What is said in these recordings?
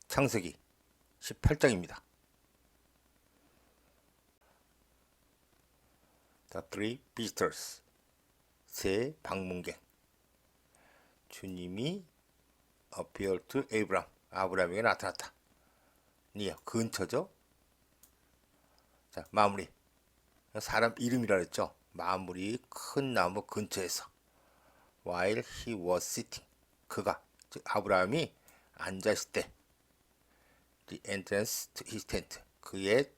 창세기 18장입니다. The three visitors, 세 방문객. 주님이 appeared to Abraham, 아브라함에게 나타났다. 니어, 근처죠? 자, 마무리. 사람 이름이라 그랬죠? 마무리 큰 나무 근처에서. While he was sitting, 그가, 즉 아브라함이 앉아있을 때. The entrance to his tent, 그의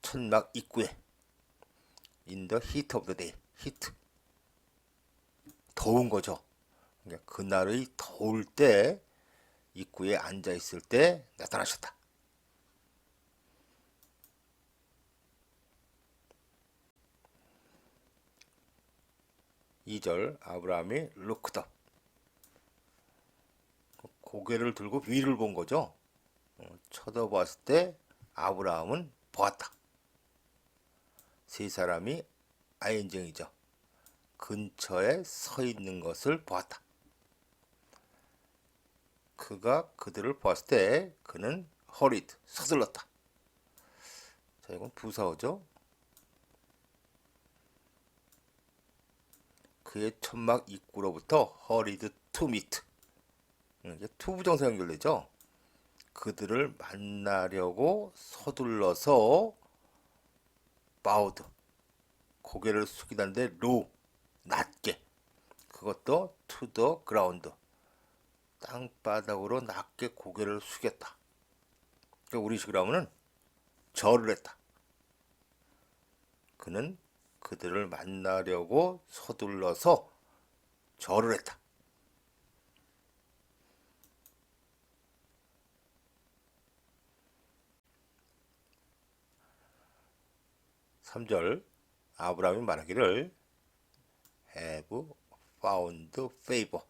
천막 입구에. In the heat of the day, heat, 더운 거죠. 그러니까 그날의 더울 때 입구에 앉아 있을 때 나타나셨다. (2절) 아브라함이 looked up, 고개를 들고 위를 본 거죠. 쳐다봤을 때 아브라함은 보았다. 세 사람이 아인정이죠. 근처에 서 있는 것을 보았다. 그가 그들을 보았을 때 그는 hurried, 서둘렀다. 자, 이건 부사어죠. 그의 천막 입구로부터 hurried to meet, 이게 to 부정사 연결되죠. 그들을 만나려고 서둘러서 bowed, 고개를 숙이다는데 low, 낮게, 그것도 to the ground, 땅바닥으로 낮게 고개를 숙였다. 그러니까 우리식으로 하면은 절을 했다. 그는 그들을 만나려고 서둘러서 절을 했다. (3절) 아브라함이 말하기를 have found favor,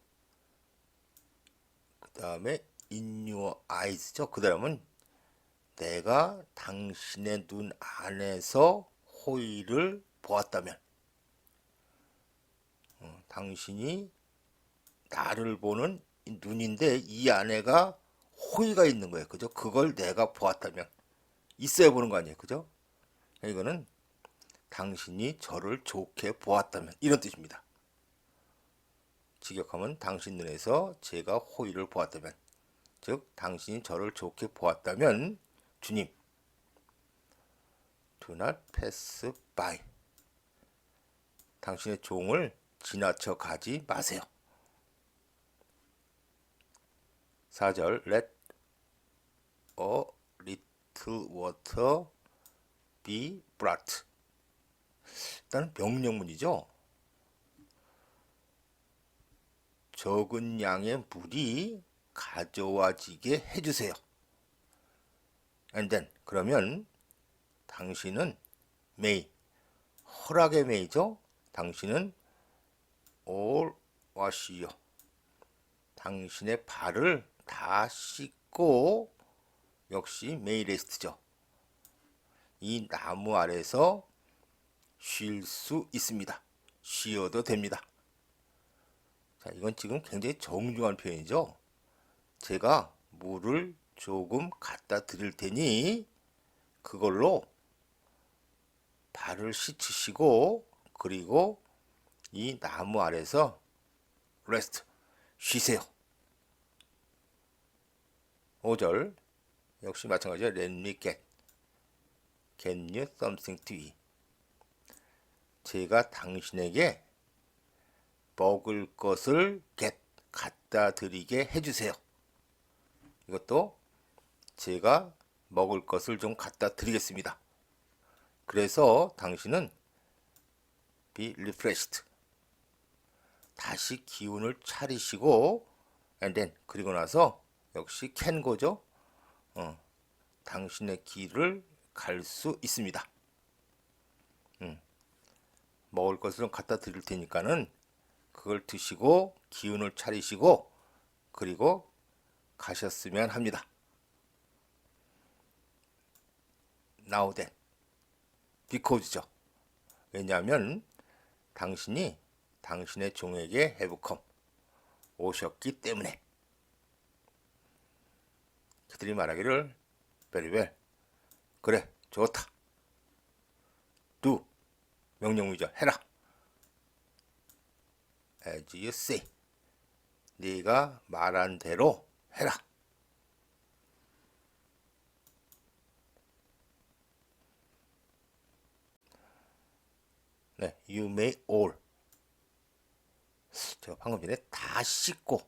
그 다음에 in your eyes죠. 그 다음은 내가 당신의 눈 안에서 호의를 보았다면, 당신이 나를 보는 눈인데 이 안에가 호의가 있는 거예요. 그죠? 그걸 내가 보았다면, 있어야 보는 거 아니에요. 그죠? 이거는 당신이 저를 좋게 보았다면, 이런 뜻입니다. 직역하면 당신 눈에서 제가 호의를 보았다면, 즉 당신이 저를 좋게 보았다면 주님, do not pass by, 당신의 종을 지나쳐 가지 마세요. 4절 let a little water be brought, 일단 명령문이죠. 적은 양의 물이 가져와지게 해주세요. And then, 그러면 당신은 may, 허락의 may죠. 당신은 all wash요, 당신의 발을 다 씻고, 역시 may rest죠. 이 나무 아래서 쉴 수 있습니다. 쉬어도 됩니다. 자, 이건 지금 굉장히 정중한 표현이죠. 제가 물을 조금 갖다 드릴 테니 그걸로 발을 씻으시고, 그리고 이 나무 아래서 rest, 쉬세요. 5절 역시 마찬가지로 let me get you something to eat, 제가 당신에게 먹을 것을 갖다 드리게 해주세요. 이것도 제가 먹을 것을 좀 갖다 드리겠습니다. 그래서 당신은 be refreshed, 다시 기운을 차리시고, and then, 그리고 나서 역시 can go죠. 당신의 길을 갈 수 있습니다. 먹을 것을 좀 갖다 드릴 테니까는 그걸 드시고 기운을 차리시고 그리고 가셨으면 합니다. Now then, because죠. 왜냐하면 당신이 당신의 종에게 have come, 오셨기 때문에. 그들이 말하기를 very well. 그래, 좋다. do 명령문이죠. 해라. as you say. 네가 말한 대로 해라. 네, you may all. 제가 방금 전에 다 씻고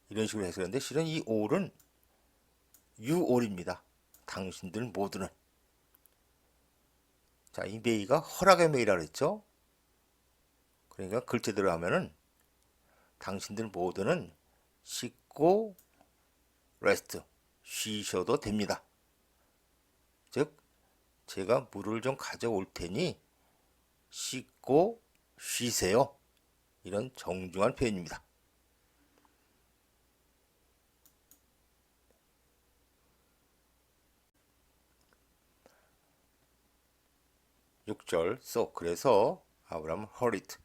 이런 식으로 해석했는데 실은 이 all은 you all입니다. 당신들 모두는. 자, 이 may가 허락의 may라 그랬죠. 그러니까 글자대로 하면은 당신들 모두는 씻고 레스트 쉬셔도 됩니다. 즉 제가 물을 좀 가져올 테니 씻고 쉬세요. 이런 정중한 표현입니다. 6절 so 그래서 아브라함은 hurried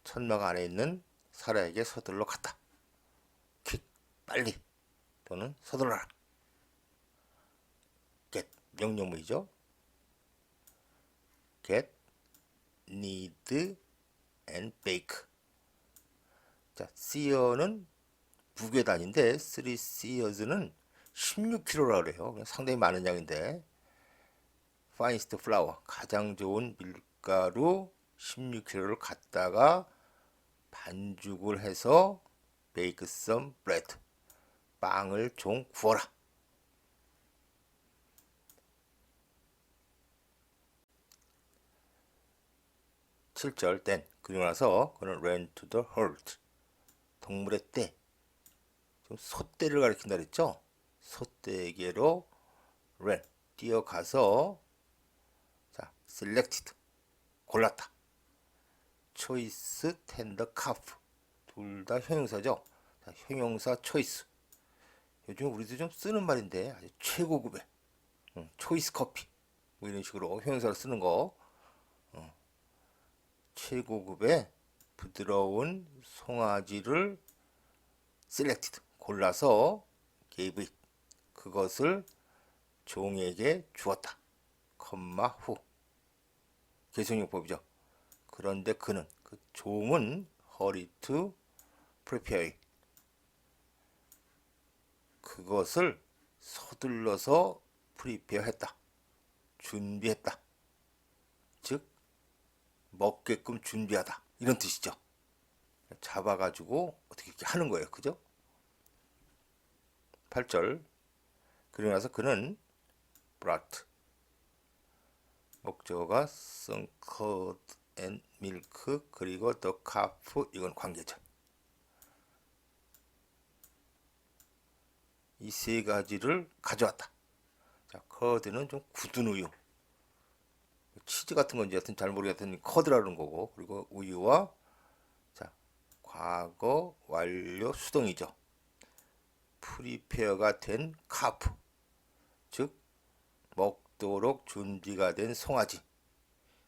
천막 안에 있는 사라에게 서둘러 갔다. 퀵 빨리 또는 서둘러라. get 명령문이죠. get, need and bake. 자, seer는 무게 단위인데 3 seers는 16kg라 그래요. 상당히 많은 양인데 finest flour 가장 좋은 밀가루 16kg를 갖다가 반죽을 해서 bake some bread 빵을 좀 구워라. 7절 then 그리고 나서 그는 ran to the herd 동물의 떼 좀 소떼를 가리킨다 그랬죠. 소떼에게로 ran 뛰어가서 자 selected 골랐다. choice tender calf 둘 다 형용사죠. 자, 형용사 choice 요즘 우리도 좀 쓰는 말인데 아주 최고급의 초이스 커피 뭐 이런 식으로 형용사를 쓰는 거 최고급의 부드러운 송아지를 selected 골라서 gave it 그것을 종에게 주었다. 컴마 후 계속용법이죠. 그런데 그는 그 종은 hurry to prepare 그것을 서둘러서 prepare 했다. 준비했다. 즉 먹게끔 준비하다 이런 뜻이죠. 잡아가지고 어떻게 이렇게 하는 거예요. 그죠? 8절 그리고 나서 그는 brought 목적어가 some curd and milk 그리고 the calf 이건 관계죠. 이 세 가지를 가져왔다. 자, curd는 좀 굳은 우유 치즈 같은 건지 하여튼 잘 모르겠던 커드라는 거고 그리고 우유와 자 과거 완료 수동이죠. 프리페어가 된 카프 즉 먹도록 준비가 된 송아지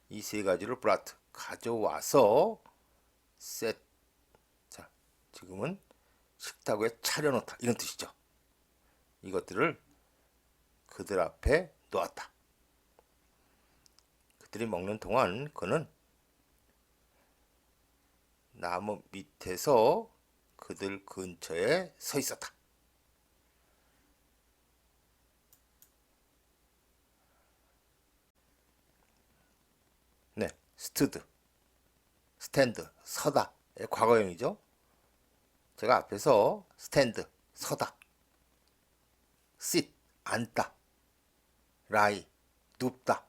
이 세 가지를 브라트 가져와서 셋 자 지금은 식탁에 차려놓다 이런 뜻이죠. 이것들을 그들 앞에 놓았다. 그들이 먹는 동안 그는 나무 밑에서 그들 근처에 서 있었다. 네, stood, stand, 서다의 과거형이죠. 제가 앞에서 stand, 서다, sit, 앉다, lie, 눕다.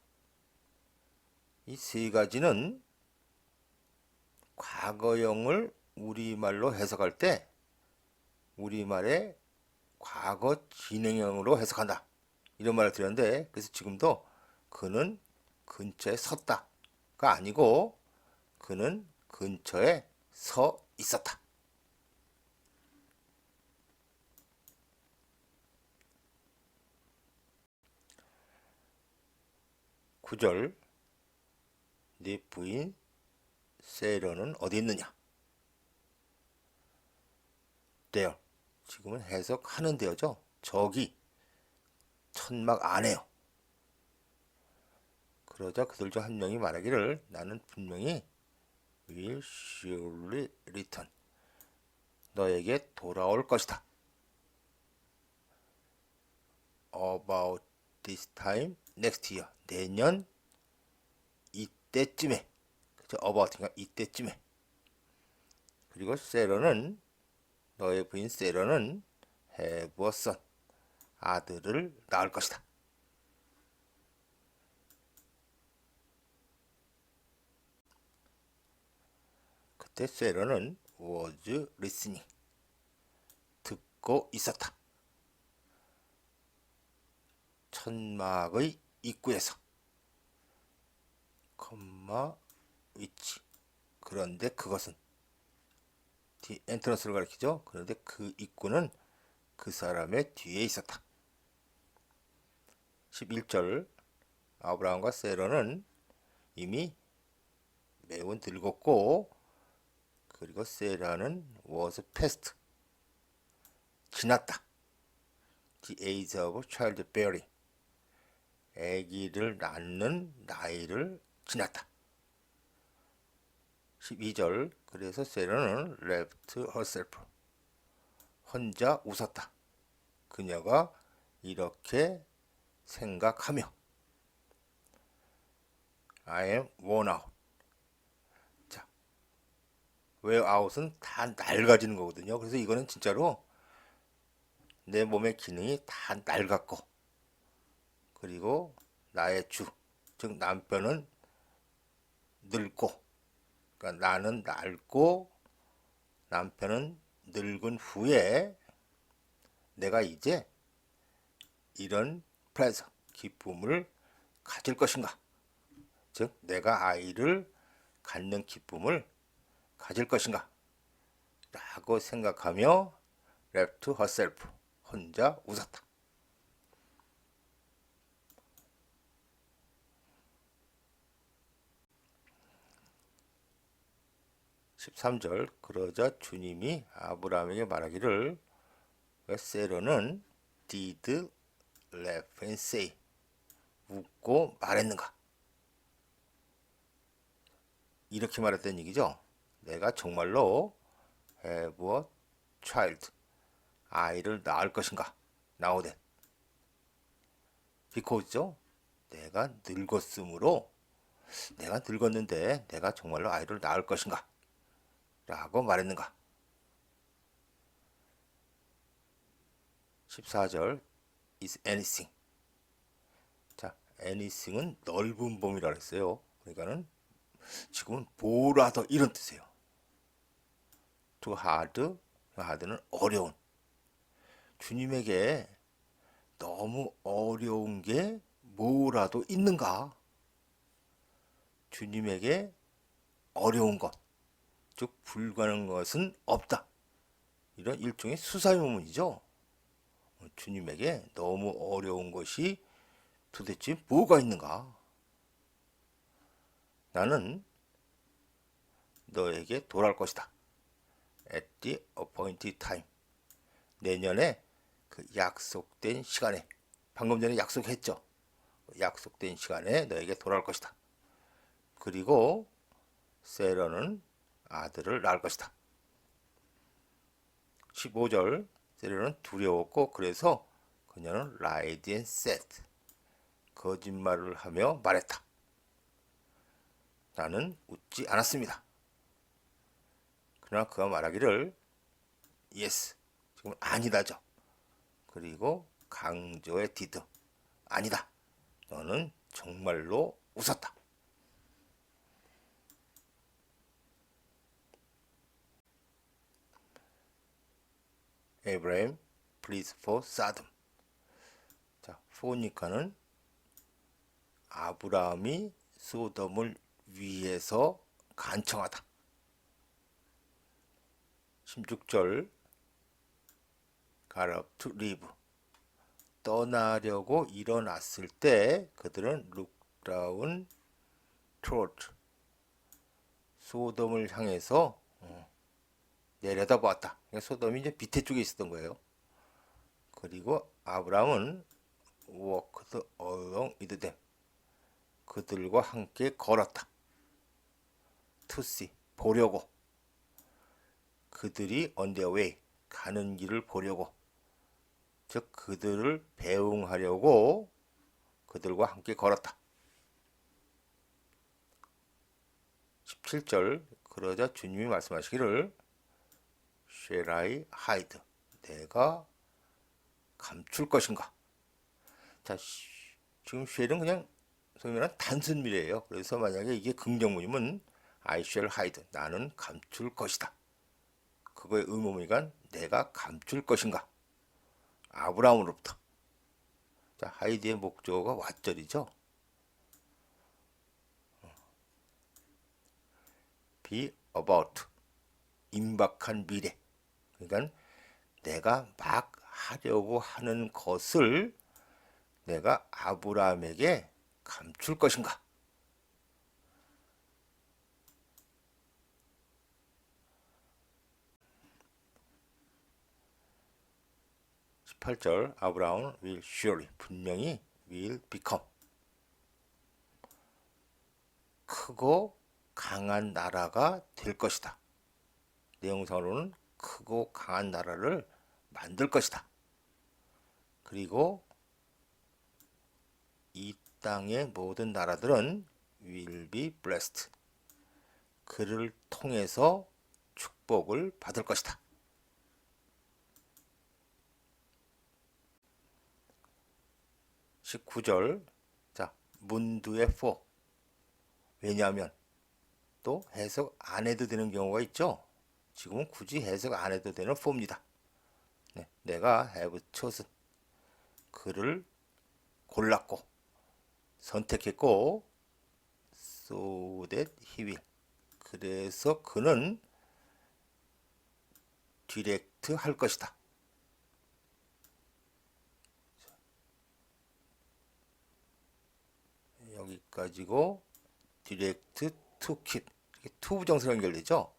이 세 가지는 과거형을 우리말로 해석할 때 우리말의 과거 진행형으로 해석한다. 이런 말을 드렸는데 그래서 지금도 그는 근처에 섰다가 아니고 그는 근처에 서 있었다. 9절 네 부인 세러는 어디 있느냐? There. 지금은 해석하는 데요죠. 저기 천막 안에요. 그러자 그들 중 한 명이 말하기를 나는 분명히 will surely return. 너에게 돌아올 것이다. About this time next year. 내년 이때쯤에. 그죠? about니까 이때쯤에. 그리고 세러는 너의 부인 세러는 have a son. 아들을 낳을 것이다. 그때 세러는 was listening. 듣고 있었다. 천막의 입구에서 컴마 위치. 그런데 그것은 디 엔트런스를 가리키죠. 그런데 그 입구는 그 사람의 뒤에 있었다. 11절 아브라함과 세러는 이미 매우 늙었고 그리고 세라는 was past 지났다. The age of childbearing 아기를 낳는 나이를 지났다. 12절 그래서 세라는 left herself 혼자 웃었다. 그녀가 이렇게 생각하며 I am worn out. 자, wear out은 다 낡아지는 거거든요. 그래서 이거는 진짜로 내 몸의 기능이 다 낡았고 그리고 나의 주, 즉 남편은 늙고 그러니까 나는 낡고 남편은 늙은 후에 내가 이제 이런 플레저, 기쁨을 가질 것인가? 즉 내가 아이를 갖는 기쁨을 가질 것인가? 라고 생각하며 left herself, 혼자 웃었다. 13절 그러자 주님이 아브라함에게 말하기를 왜 세러는 did laugh and say 웃고 말했는가? 이렇게 말했다는 얘기죠. 내가 정말로 have a child 아이를 낳을 것인가? Now that because죠. 내가 늙었으므로 내가 늙었는데 내가 정말로 아이를 낳을 것인가? 라고 말했는가? 14절 is anything. 자, anything은 넓은 범위라 했어요. 그러니까는 지금은 뭐라도 이런 뜻이에요. too hard, hard는 어려운. 주님에게 너무 어려운 게 뭐라도 있는가? 주님에게 어려운 것, 즉 불가능한 것은 없다. 이런 일종의 수사의문이죠. 주님에게 너무 어려운 것이 도대체 뭐가 있는가? 나는 너에게 돌아올 것이다. At the appointed time. 내년에 그 약속된 시간에, 방금 전에 약속했죠. 약속된 시간에 너에게 돌아올 것이다. 그리고 세러는 아들을 낳을 것이다. 15절 세러는 두려웠고 그래서 그녀는 lied and said 거짓말을 하며 말했다. 나는 웃지 않았습니다. 그러나 그가 말하기를 yes, 지금 아니다죠. 그리고 강조의 did 아니다. 너는 정말로 웃었다. Abraham, please for Sodom. 자, for니까는 아브라함이 소돔을 위해서 간청하다. 16절 got up to leave. 떠나려고 일어났을 때 그들은 look down toward 소돔을 향해서 내려다보았다. 그러니까 소돔이 이제 밑에 쪽에 있었던 거예요. 그리고 아브라함은 walked along with them. 그들과 함께 걸었다. to see, 보려고. 그들이 on their way, 가는 길을 보려고. 즉 그들을 배웅하려고 그들과 함께 걸었다. 17절 그러자 주님이 말씀하시기를 Shall I hide? 내가 감출 것인가? 자, 지금 shall은 그냥 소위 말하는 단순미래예요. 그래서 만약에 이게 긍정문이면 I shall hide. 나는 감출 것이다. 그거의 의문이니까 내가 감출 것인가? 아브라함으로부터. 자, 하이드의 목적어가 왓절이죠. be about. 임박한 미래. 그러니까 내가 막 하려고 하는 것을 내가 아브라함에게 감출 것인가? (18절) 아브라함은 will surely 분명히 will become 크고 강한 나라가 될 것이다. 내용상으로는 크고 강한 나라를 만들 것이다. 그리고 이 땅의 모든 나라들은 will be blessed. 그를 통해서 축복을 받을 것이다. 19절 자 문두의 for 왜냐하면 또 해석 안 해도 되는 경우가 있죠. 지금은 굳이 해석 안 해도 되는 for입니다. 네, 내가 have chosen 그를 골랐고 선택했고 so that he will 그래서 그는 디렉트 할 것이다. 여기까지고 디렉트 to keep to 부정사로 연결되죠.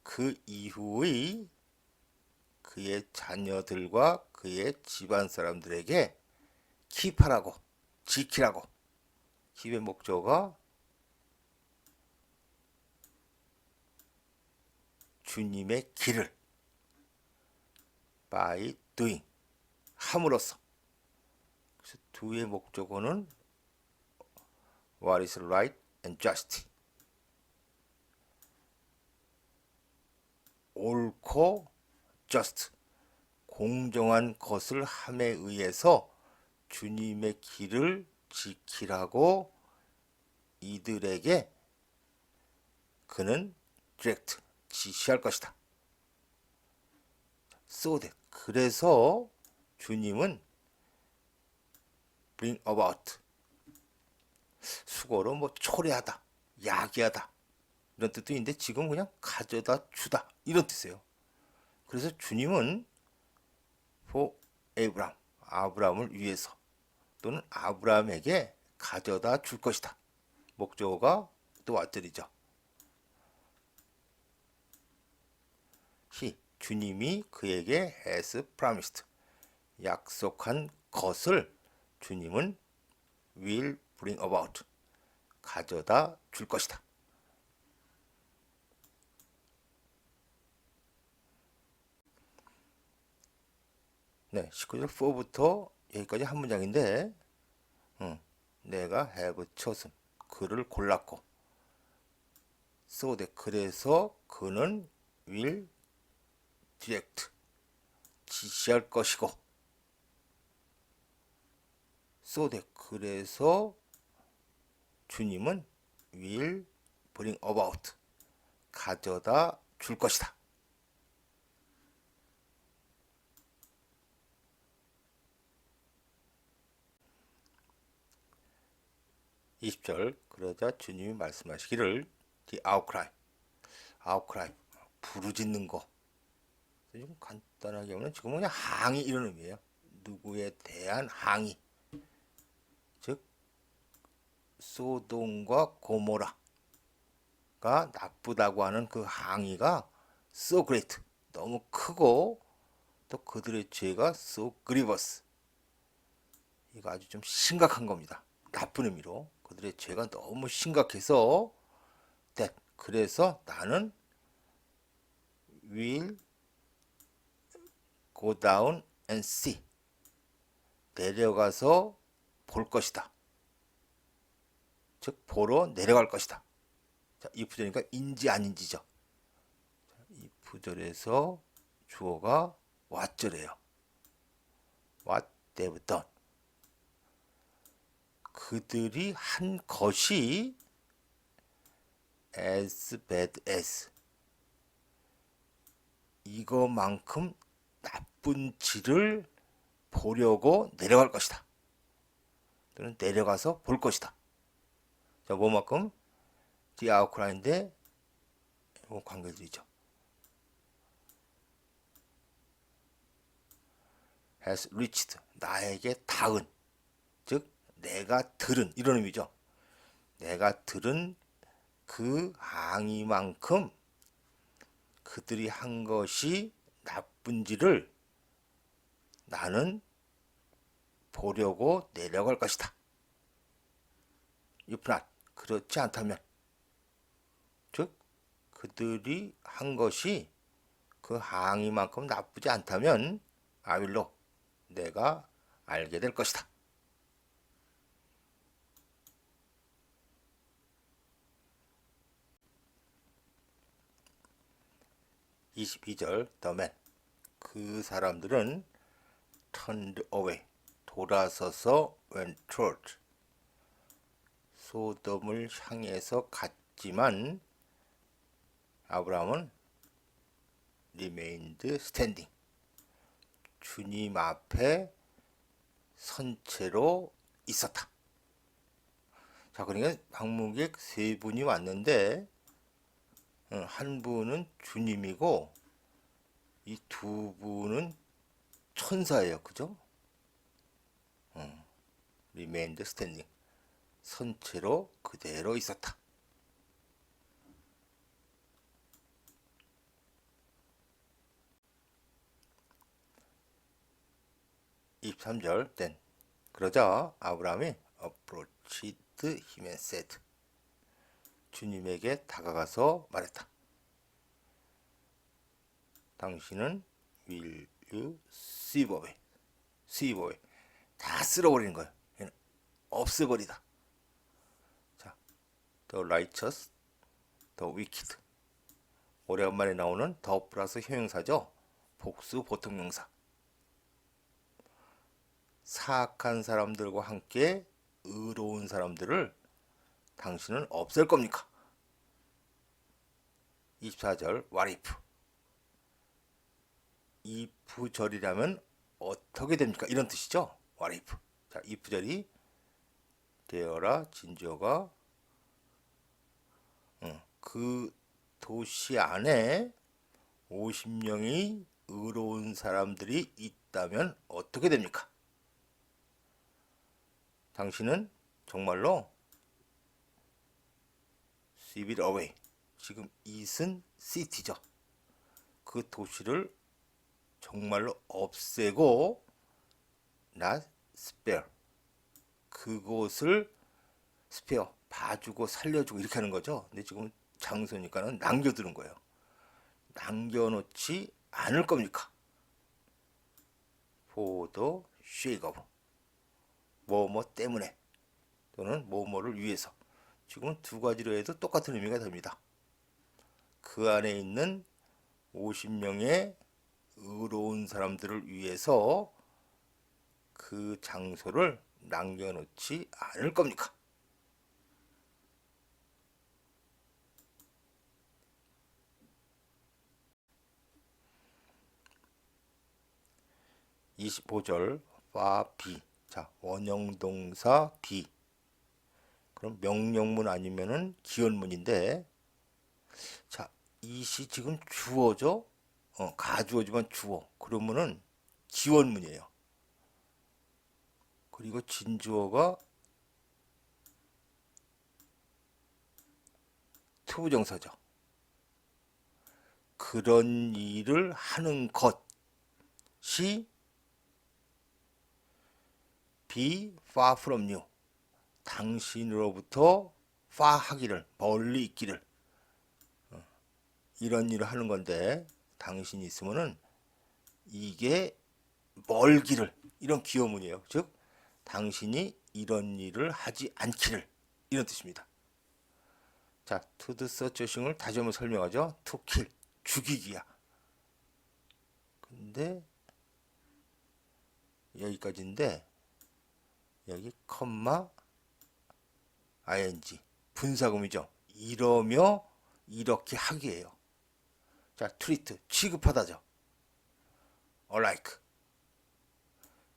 그 이후의 그의 자녀들과 그의 집안 사람들에게 keep하라고 지키라고 keep의 목적어가 주님의 길을 by doing 함으로써 그래서 do의 목적어는 what is right and just 옳고 just 공정한 것을 함에 의해서 주님의 길을 지키라고 이들에게 그는 direct 지시할 것이다. so that 그래서 주님은 bring about 수고로 뭐 초래하다, 야기하다 이런 뜻도 있는데 지금 그냥 가져다 주다 이런 뜻이에요. 그래서 주님은 for Abraham 아브라함을 위해서 또는 아브라함에게 가져다 줄 것이다. 목적어가 또 왓절이죠. he 주님이 그에게 has promised 약속한 것을 주님은 will bring about 가져다 줄 것이다. 네, 19절 4부터 여기까지 한 문장인데 내가 have chosen 그를 골랐고 so that 그래서 그는 will direct 지시할 것이고 so that 그래서 주님은 will bring about 가져다 줄 것이다. (20절) 그러자 주님이 말씀하시기를 the outcry 부르짖는 거 좀 간단하게 보면 지금 그냥 항의 이런 의미예요. 누구에 대한 항의 즉 소돔과 고모라가 나쁘다고 하는 그 항의가 so great. 너무 크고 또 그들의 죄가 so grievous. 이거 아주 좀 심각한 겁니다. 나쁜 의미로. 그들의 죄가 너무 심각해서 that. 그래서 나는 will go down and see. 내려가서 볼 것이다. 즉 보러 내려갈 것이다. 자, 이 부절이니까 인지 아닌지죠. 이 부절에서 주어가 what절이에요. what they've done. 그들이 한 것이 as bad as. 이거만큼 나쁜지를 보려고 내려갈 것이다. 또는 내려가서 볼 것이다. 자, 뭐만큼? the outline인데 이거 관계들이죠. has reached. 나에게 닿은. 즉 내가 들은 이런 의미죠. 내가 들은 그 항의만큼 그들이 한 것이 나쁜지를 나는 보려고 내려갈 것이다. If not, 그렇지 않다면, 즉 그들이 한 것이 그 항의만큼 나쁘지 않다면 I will know. 내가 알게 될 것이다. 22절 the man. 그 사람들은 turned away. 돌아서서 went toward. 소돔을 향해서 갔지만 아브라함은 remained standing. 주님 앞에 선 채로 있었다. 자, 그러니까 방문객 세 분이 왔는데 한 분은 주님이고 이 두 분은 천사예요. 그죠? remained standing. 선 채로 그대로 있었다. (23절) then. 그러자 아브라함이 approached him and said. 주님에게 다가가서 말했다. 당신은 will you sweep away. sweep away. 다 쓸어버리는 거예요. 없애버리다. 자, the righteous, the wicked. 오래간만에 나오는 더 플러스 형용사죠. 복수 보통명사. 사악한 사람들과 함께 의로운 사람들을 당신은 없앨 겁니까? 24절 what if. if절이라면 어떻게 됩니까? 이런 뜻이죠. what if. 자, if절이 되어라 진주어가 그 도시 안에 50명의 의로운 사람들이 있다면 어떻게 됩니까? 당신은 정말로 sweep it away. 지금 it은 city죠. 그 도시를 정말로 없애고 not spare. 그곳을 spare. 봐주고 살려주고 이렇게 하는 거죠. 근데 지금 장소니까는 남겨두는 거예요. 남겨놓지 않을 겁니까? for the sake of. 뭐뭐 때문에 또는 뭐뭐를 위해서. 지금은 두 가지로 해도 똑같은 의미가 됩니다. 그 안에 있는 50명의 의로운 사람들을 위해서 그 장소를 남겨놓지 않을 겁니까? (25절) far be. 자, 원형동사 be. 그럼 명령문 아니면은 기원문인데, 자, 이시 지금 주어죠? 가주어지만 주어. 그러면은 기원문이에요. 그리고 진주어가 투부정사죠. 그런 일을 하는 것이 be far from you. 당신으로부터 far 하기를, 멀리 있기를. 이런 일을 하는 건데 당신이 있으면은 이게 멀기를, 이런 기호문이에요. 즉 당신이 이런 일을 하지 않기를, 이런 뜻입니다. 자, to do such a thing을 다시 한번 설명하죠. to kill, 죽이기야. 근데 여기까지인데 여기 컴마 ing 분사금이죠. 이러며 이렇게 하기예요. 자, treat 취급하다죠. alike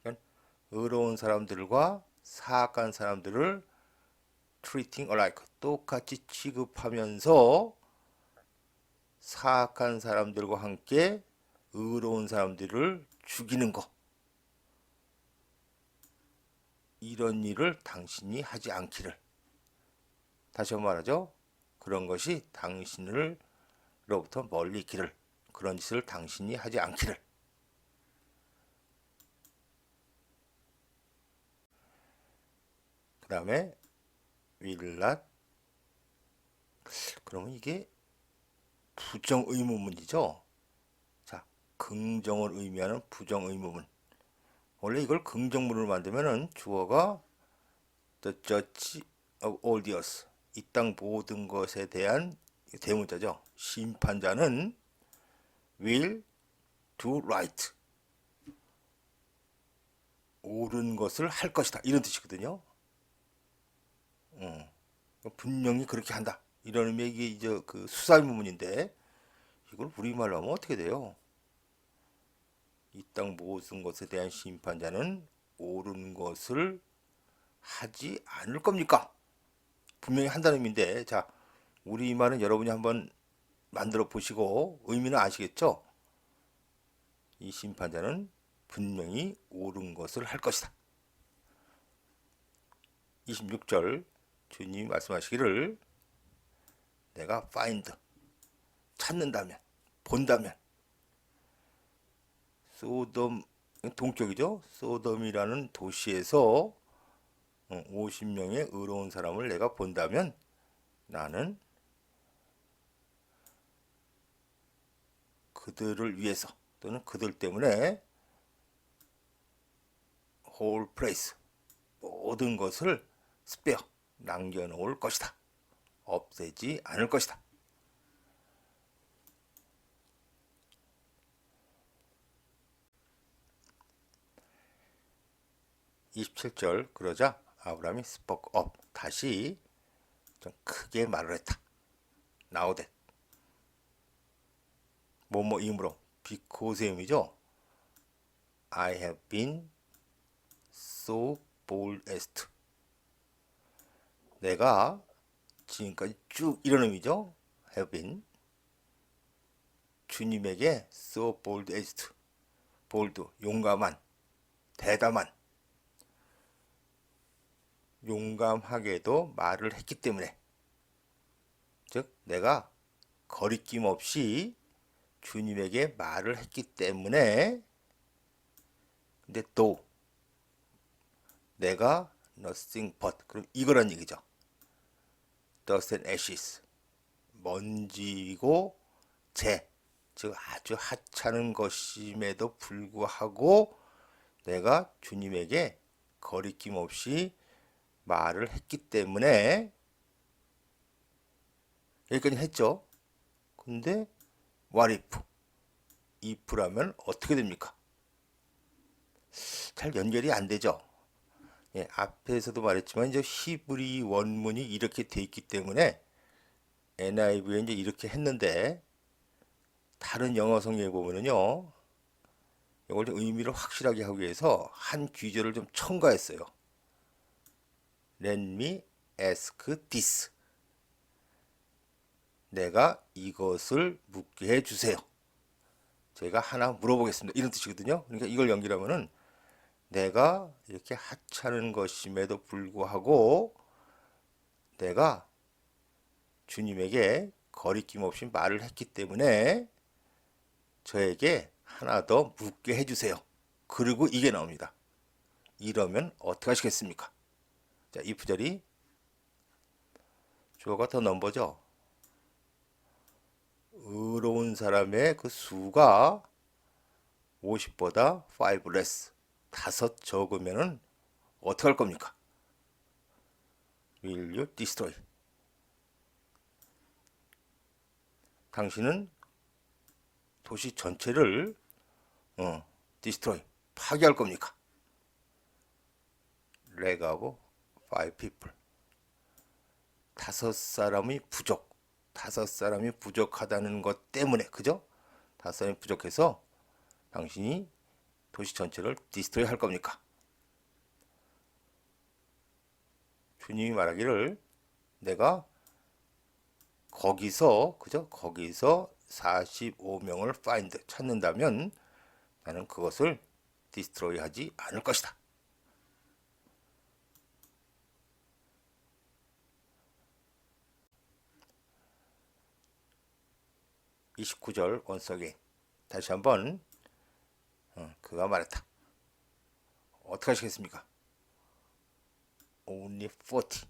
그러니까 의로운 사람들과 사악한 사람들을 treating alike 똑같이 취급하면서 사악한 사람들과 함께 의로운 사람들을 죽이는 것, 이런 일을 당신이 하지 않기를. 다시 한번 말하죠. 그런 것이 당신으로부터 멀리 있기를, 그런 짓을 당신이 하지 않기를. 그 다음에 will not. 그러면 이게 부정의문문이죠. 자, 긍정을 의미하는 부정의문문. 원래 이걸 긍정문으로 만들면은 주어가 the judge of all the earth, 이 땅 모든 것에 대한 대문자죠. 심판자는 will do right, 옳은 것을 할 것이다, 이런 뜻이거든요. 분명히 그렇게 한다, 이런 의미의 이게 이제 그 수사의문문인데 이걸 우리말로 하면 어떻게 돼요? 이 땅 모든 것에 대한 심판자는 옳은 것을 하지 않을 겁니까? 분명히 한다는 의미인데, 자, 우리말은 여러분이 한번 만들어 보시고 의미는 아시겠죠? 이 심판자는 분명히 옳은 것을 할 것이다. 26절 주님이 말씀하시기를 내가 find 찾는다면, 본다면, 소돔 동격이죠. 소돔이라는 도시에서 50명의 의로운 사람을 내가 본다면 나는 그들을 위해서 또는 그들 때문에 whole place, 모든 것을 spare, 남겨놓을 것이다. 없애지 않을 것이다. 27절 그러자 아브라함이 spoke up, 다시 좀 크게 말을 했다. Now that 뭐뭐 이음으로 because의 의미죠. I have been so bold as to, 내가 지금까지 쭉, 이런 의미죠. have been 주님에게 so bold as to, bold 용감한, 대담한, 용감하게도 말을 했기 때문에, 즉 내가 거리낌 없이 주님에게 말을 했기 때문에. 근데 또 내가 nothing but, 그럼 이거란 얘기죠. dust and ashes, 먼지고 재, 즉 아주 하찮은 것임에도 불구하고 내가 주님에게 거리낌 없이 말을 했기 때문에. 여기까지 했죠. 근데 what if, if라면 어떻게 됩니까? 잘 연결이 안 되죠. 예, 앞에서도 말했지만 이제 히브리 원문이 이렇게 돼 있기 때문에 NIV에 이제 이렇게 했는데, 다른 영어 성경에 보면은요, 이걸 좀 의미를 확실하게 하기 위해서 한 귀절을 좀 첨가했어요. Let me ask this, 내가 이것을 묻게 해주세요. 제가 하나 물어보겠습니다, 이런 뜻이거든요. 그러니까 이걸 연결하면은 내가 이렇게 하찮은 것임에도 불구하고 내가 주님에게 거리낌 없이 말을 했기 때문에 저에게 하나 더 묻게 해주세요. 그리고 이게 나옵니다. 이러면 어떻게 하시겠습니까? 자, 이 부절이 주어가 더 넘버죠. 의로운 사람의 그 수가 50보다 5 less, 5 적으면은 어떻게 할 겁니까? Will you destroy? 당신은 도시 전체를 destroy, 파괴할 겁니까? Leg of 5 people. 5 사람이 부족. 5 사람이 부족하다는 것 때문에, 그죠? 5 사람이 부족해서 당신이 도시 전체를 디스트로이 할 겁니까? 주님이 말하기를 내가 거기서, 그죠? 거기서 45명을 find, 찾는다면 나는 그것을 디스트로이 하지 않을 것이다. 29절 원석에 다시 한번 그가 말했다. 어떻게 하시겠습니까? Only 40.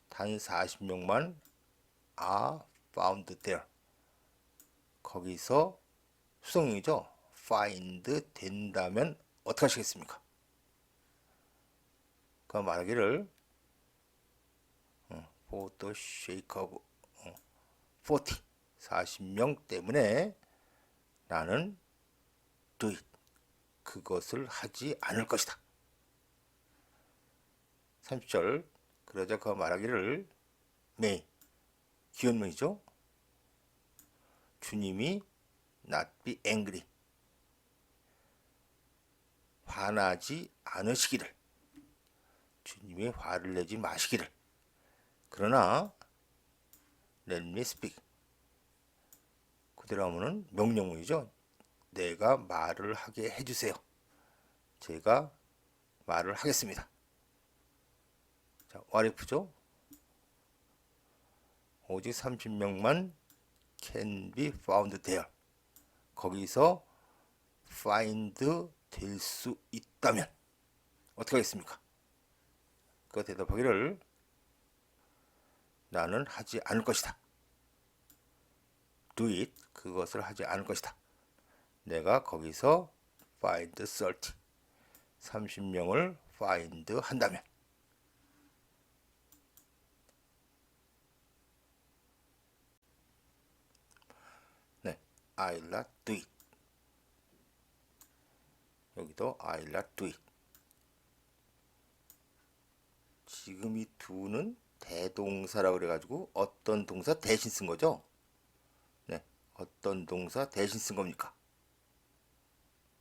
단 40명만 are found there. 거기서 수성형이죠. find 된다면 어떻게 하시겠습니까? 그가 말하기를 for the sake of 40. 40명 때문에 나는 do it. 그것을 하지 않을 것이다. 30절 그러자 그가 말하기를 may, 기원문이죠. 주님이 not be angry, 화나지 않으시기를, 주님이 화를 내지 마시기를. 그러나 let me speak, 그대로 하면은 명령문이죠. 내가 말을 하게 해주세요. 제가 말을 하겠습니다. 자, what if죠? 오직 30명만 can be found there. 거기서 find 될 수 있다면 어떻게 하겠습니까? 그 대답하기를 나는 하지 않을 것이다. do it, 그것을 하지 않을 것이다. 내가 거기서 find 30, 30명을 find 한다면. 네, I'll not do it. 여기도 I'll not do it. 지금 이 do는 대동사라고 그래가지고 어떤 동사 대신 쓴 거죠? 네, 어떤 동사 대신 쓴 겁니까?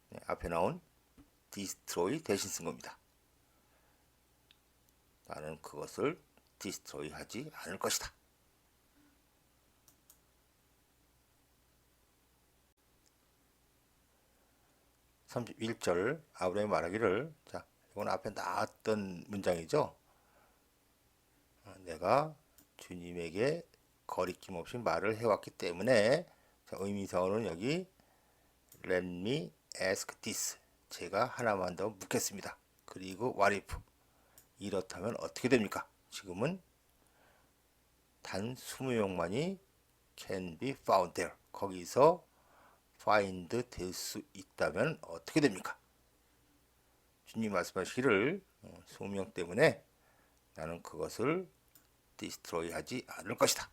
네, 앞에 나온 destroy 대신 쓴 겁니다. 나는 그것을 destroy 하지 않을 것이다. 31절 아브라함이 말하기를, 자, 이건 앞에 나왔던 문장이죠. 내가 주님에게 거리낌 없이 말을 해왔기 때문에, 자, 의미상으로는 여기 let me ask this, 제가 하나만 더 묻겠습니다. 그리고 what if, 이렇다면 어떻게 됩니까? 지금은 단 20명만이 can be found there, 거기서 find 될 수 있다면 어떻게 됩니까? 주님 말씀하시기를 20명 때문에 나는 그것을 디스트로이 하지 않을 것이다.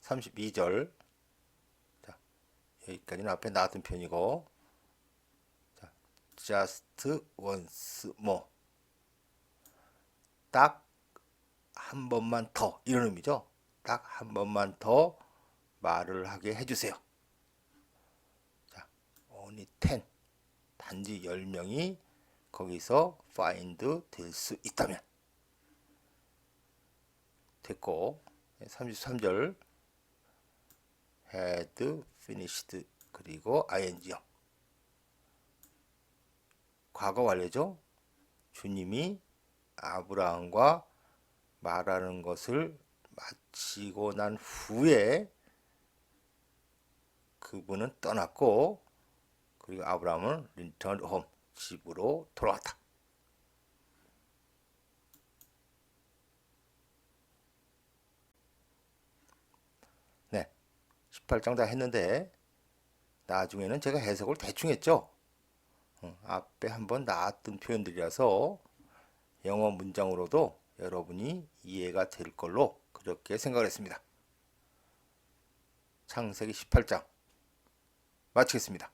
(32절) 자, 여기까지는 앞에 나왔던 표현이고, 자, just once more, 딱 한 번만 더, 이런 의미죠. 딱 한 번만 더 말을 하게 해주세요. 자, only 10, 단지 10명이 거기서 find 될 수 있다면. 됐고, 33절 had finished, 그리고 ing요. 과거 완료죠. 주님이 아브라함과 말하는 것을 마치고 난 후에 그분은 떠났고, 그리고 아브라함은 return home, 집으로 돌아왔다. 네, 18장 다 했는데 나중에는 제가 해석을 대충 했죠. 앞에 한번 나왔던 표현들이라서 영어 문장으로도 여러분이 이해가 될 걸로 그렇게 생각을 했습니다. 창세기 18장 마치겠습니다.